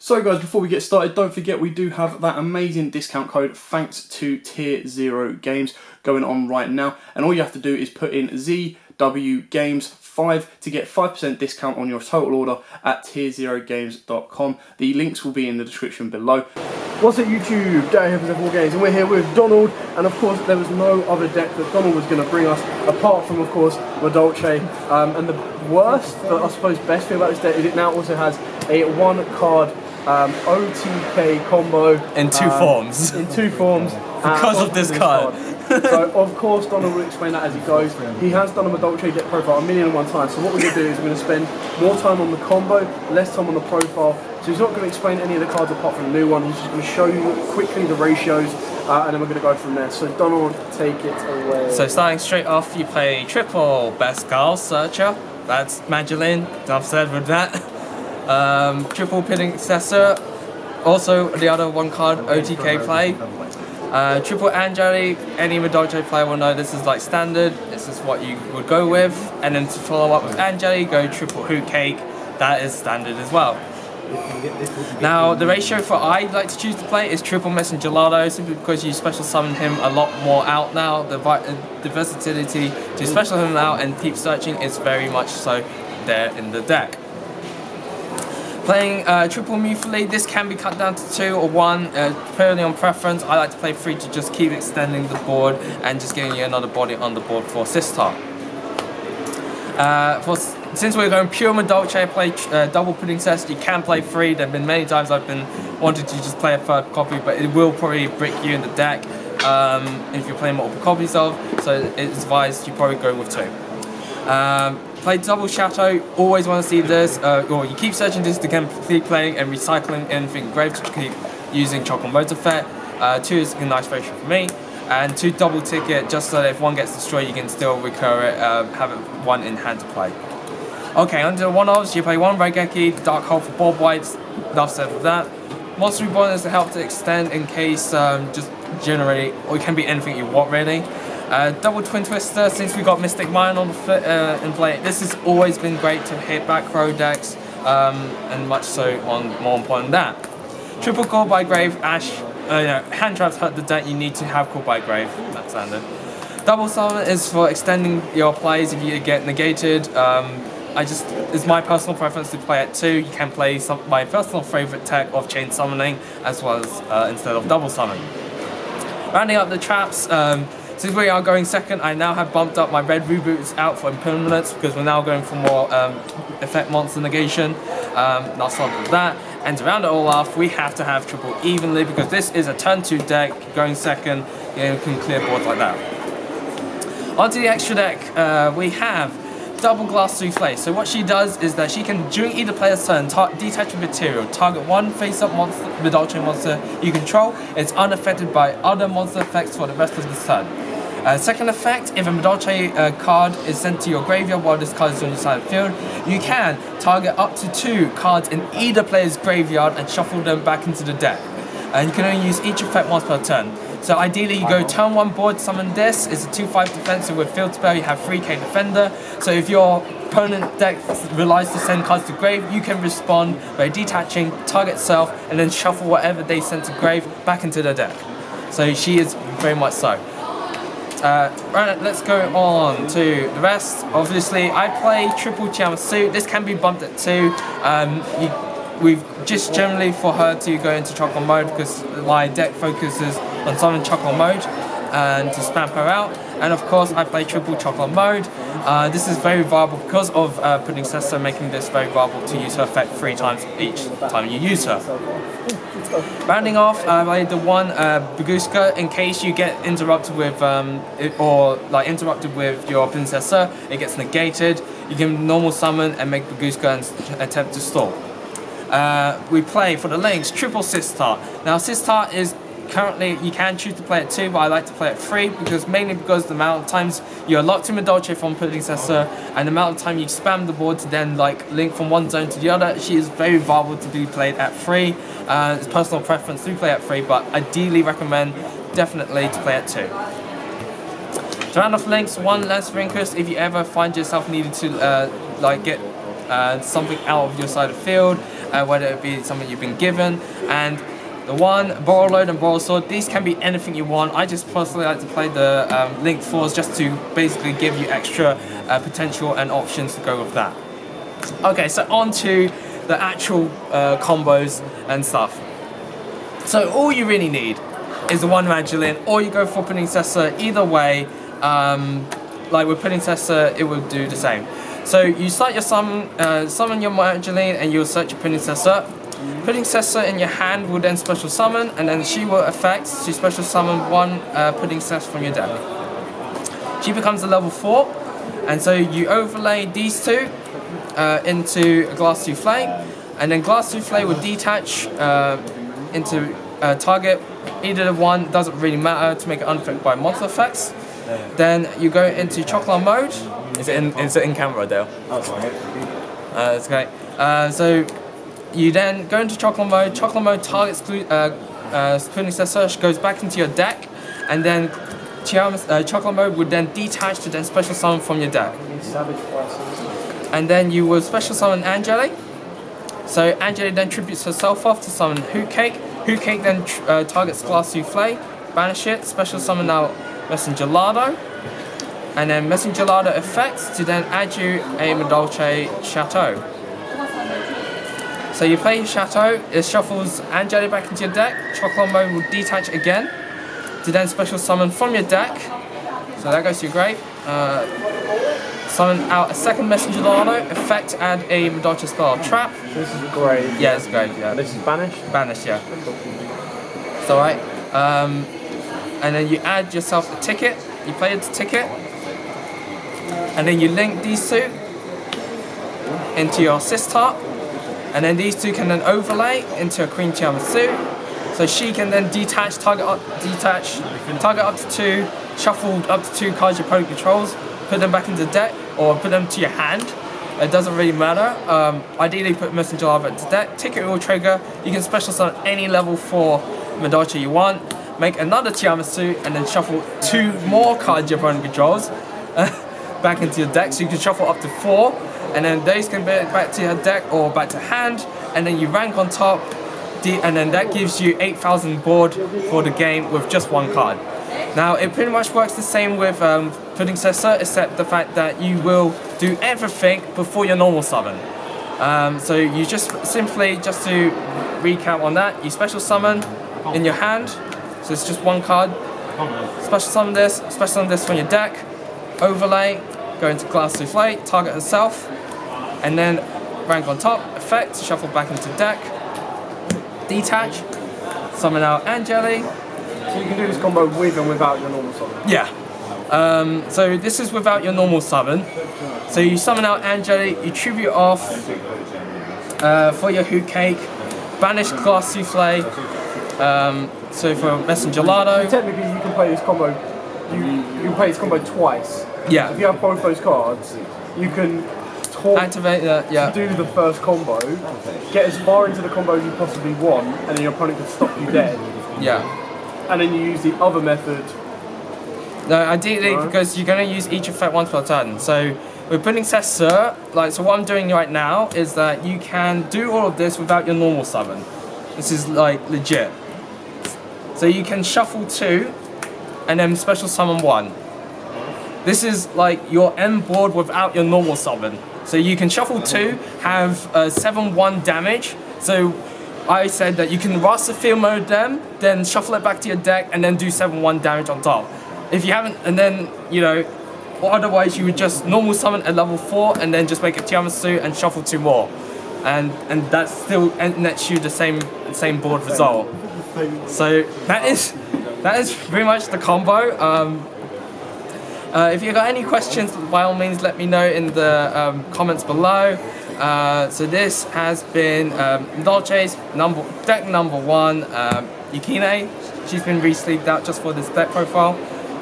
So guys, before we get started, don't forget we do have that amazing discount code thanks to Tier 0 Games going on right now. And all you have to do is put in ZW Games 5 to get 5% discount on your total order at tier0games.com. The links will be in the description below. What's up YouTube, Day here for Z4 Games, and we're here with Donald, and of course there was no other deck that Donald was going to bring us apart from of course Madolche. And the worst, but I suppose best thing about this deck is it now also has a one card OTK combo in two forms. Because of this card. So of course Donald will explain that as he goes. He has done a Madolche deck profile 1,000,001 times, so what we're going to do is we're going to spend more time on the combo, less time on the profile. So he's not going to explain any of the cards apart from the new one, he's just going to show you quickly the ratios, and then we're going to go from there. So Donald, take it away. So starting straight off, you play triple Bascal Searcher, that's Magdalene, enough said with that. Triple Pitting Successor, also the other one card OTK play. Triple Angeli, any Madolche player will know this is like standard, this is what you would go with. And then to follow up with Angeli, go triple Hoot Cake, that is standard as well. Now the ratio for I like to choose to play is triple Messenger Gelato, simply because you special summon him a lot more out now. The versatility to special him out and keep searching is very much so there in the deck. Playing triple Mufli, this can be cut down to 2 or 1, purely on preference. I like to play 3 to just keep extending the board and just getting you another body on the board for Sistar. Since we're going pure Madolche, I play double Pudding Cess. You can play 3. There have been many times I've been wanted to just play a 3rd copy, but it will probably brick you in the deck if you're playing multiple copies of. So it's advised you probably go with 2. Play double Chateau, always want to see this, or you keep searching this to keep playing and recycling anything grave to keep using Chocolate Mode effect. 2 is a nice ratio for me, and 2 double ticket just so that if one gets destroyed you can still recur it, have it 1 in hand to play. Okay, under the one-offs, you play 1 Raigeki, Dark Hole for board wipes, enough said with that. Monster Reborn is to help to extend in case just generate, or it can be anything you want really. Double Twin Twister, since we got Mystic Mine on the in play, this has always been great to hit back row decks, and much so on more important than that. Triple Call by Grave, Ash, hand traps hurt the deck, you need to have Call by Grave, that's standard. Double Summon is for extending your plays if you get negated. It's my personal preference to play at 2. You can play my personal favourite tech of Chain Summoning as well as instead of Double Summon. Rounding up the traps, since we are going 2nd, I now have bumped up my red reboots out for impermanence because we're now going for more effect monster negation. Not start with that. And to round it all off, we have to have triple evenly because this is a turn 2 deck. Going 2nd, you can clear boards like that. Onto the extra deck, we have Double Glass Souffle. So what she does is that she can, during either player's turn, detach a material, target 1 face-up monster, Madolche monster you control. It's unaffected by other monster effects for the rest of the turn. Second effect, if a Madolche card is sent to your graveyard while this card is on your side of the field, you can target up to 2 cards in either player's graveyard and shuffle them back into the deck. And you can only use each effect once per turn. So ideally you go turn 1 board, summon this, it's a 2/5 defense, so with field spell you have 3k defender. So if your opponent deck relies to send cards to grave, you can respond by detaching, target self, and then shuffle whatever they sent to grave back into the deck. So she is very much so. Right, let's go on to the rest. Obviously I play triple Chiamasu, this can be bumped at 2. We've just generally for her to go into Chocolate Mode because my deck focuses on summon Chocolate Mode and to spam her out. And of course I play triple Chocolate Mode. This is very viable because of Pudding Cessa making this very viable to use her effect 3 times each time you use her. Rounding off, I played the 1 Baguska in case you get interrupted with interrupted with your Pudding Cessa, it gets negated. You can normal summon and make Baguska and attempt to stall. We play for the links triple Sistar. Now Sistar is currently, you can choose to play at 2, but I like to play at 3 mainly because the amount of times you're locked to Madolche from Pudding Cessa and the amount of time you spam the board to then like link from one zone to the other, she is very viable to be played at 3. It's personal preference to play at 3, but ideally recommend definitely to play at 2. To round off links, 1 Lance Rinkus if you ever find yourself needing to get something out of your side of the field. whether it be something you've been given. And the one, Borrow Load and Borrow Sword, these can be anything you want. I just personally like to play the Linked Fours just to basically give you extra potential and options to go with that. Okay, so on to the actual combos and stuff. So all you really need is the one Madolche, or you go for Princessa. Either way, like with Princessa, it will do the same. So you start your summon your Madolche, and you'll search your Princessa. Princessa in your hand will then special summon, and then she will affect to special summon one Princessa from your deck. She becomes a level 4, and so you overlay these two into a Glass Souffle, and then Glass Souffle will detach into target. Either one, doesn't really matter to make it unaffected by monster effects. Then you go into chocolate mode. Is it in camera, Dale? Oh, sorry. It's great. So you then go into chocolate mode. Chocolate mode targets Princessa, goes back into your deck, and then chocolate mode would then detach to then special summon from your deck. And then you will special summon Angeli. So Angeli then tributes herself off to summon Hoot Cake. Hoot Cake then targets Glass Souffle, banish it, special summon out Messenger Lardo, and then Messenger Lardo effects to then add you a Madolche Chateau. So you play your Chateau, it shuffles Angeli back into your deck, Chocolate Mode will detach again to then special summon from your deck. So that goes to your grave. Summon out a second Messenger Lardo, effect add a Madolche spell trap. This is great. Yeah, it's great, yeah. This is banished? Banished, yeah. It's alright. And then you add yourself a ticket, you play the ticket, and then you link these two into your Sistar, and then these two can then overlay into a Queen Tiramisu. So she can then target up to 2, shuffle up to 2 cards your opponent controls, put them back into the deck, or put them to your hand. It doesn't really matter. Ideally put Messenger Larva into deck, ticket will trigger, you can special summon any level 4 Madolche you want, make another Tiramisu, and then shuffle 2 more cards your opponent controls back into your deck, so you can shuffle up to 4, and then those can be back to your deck or back to hand, and then you rank on top, and then that gives you 8,000 board for the game with just 1 card. Now it pretty much works the same with Princessa, except the fact that you will do everything before your normal summon. So you just simply, just to recap on that, you special summon in your hand, so it's just 1 card, special summon this from your deck, overlay, go into Glass Souffle, target herself, and then rank on top, effect, shuffle back into deck, detach, summon out Angeli. So you can do this combo with and without your normal summon? Yeah. So this is without your normal summon. So you summon out Angeli, you tribute off for your Hoot Cake, banish Glass Souffle, so for Messenger Lardo. So technically you can play this combo, you can play this combo twice. Yeah. If you have both those cards, you can activate that, yeah. do the first combo, get as far into the combo as you possibly want, and then your opponent can stop you dead. Yeah. And then you use the other method. No, ideally, because you're going to use each effect once per turn. So with Princessa, so what I'm doing right now is that you can do all of this without your normal summon. This is legit. So you can shuffle 2 and then special summon 1. This is your end board without your normal summon. So you can shuffle 2, have 7-1 damage. So I said that you can Rasa Field Mode them, then shuffle it back to your deck, and then do 7-1 damage on top. If you haven't, and then, or otherwise you would just normal summon at level 4, and then just make a Tiramisu and shuffle 2 more. And that's still nets you the same board result. So that is pretty much the combo. If you've got any questions, by all means let me know in the comments below. So this has been Madolche's deck number 1, Yukine. She's been re-sleeved out just for this deck profile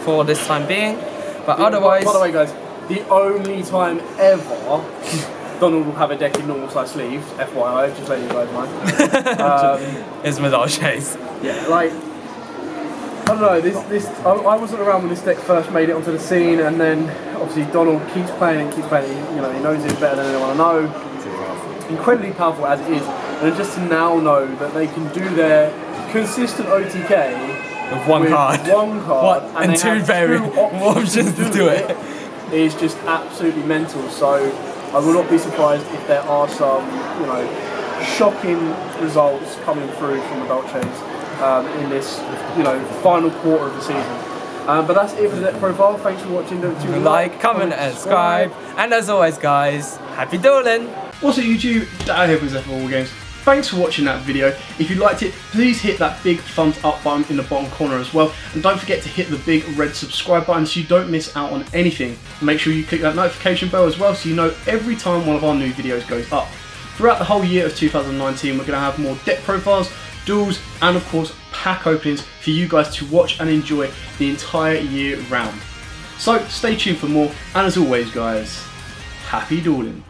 for this time being. But otherwise... By the way guys, the only time ever Donald will have a deck in normal size sleeves, FYI, just letting you guys know. Is Madolche's. Yeah, I don't know, I wasn't around when this deck first made it onto the scene, and then obviously Donald keeps playing it, he knows it better than anyone I know. Incredibly powerful as it is. and just to now know that they can do their consistent OTK with one card. And two variant options to do it. Is just absolutely mental. So I will not be surprised if there are some, you know, shocking results coming through from Madolche's in this, you know, final quarter of the season. But that's it for the deck profile. Thanks for watching. Don't forget to like, comment, and subscribe. And as always, guys, happy dueling. What's up, YouTube? Dad here with All Games. Thanks for watching that video. If you liked it, please hit that big thumbs up button in the bottom corner as well. And don't forget to hit the big red subscribe button so you don't miss out on anything. Make sure you click that notification bell as well so you know every time one of our new videos goes up. Throughout the whole year of 2019, we're going to have more deck profiles, duels, and of course pack openings for you guys to watch and enjoy the entire year round. So stay tuned for more, and as always guys, happy dueling.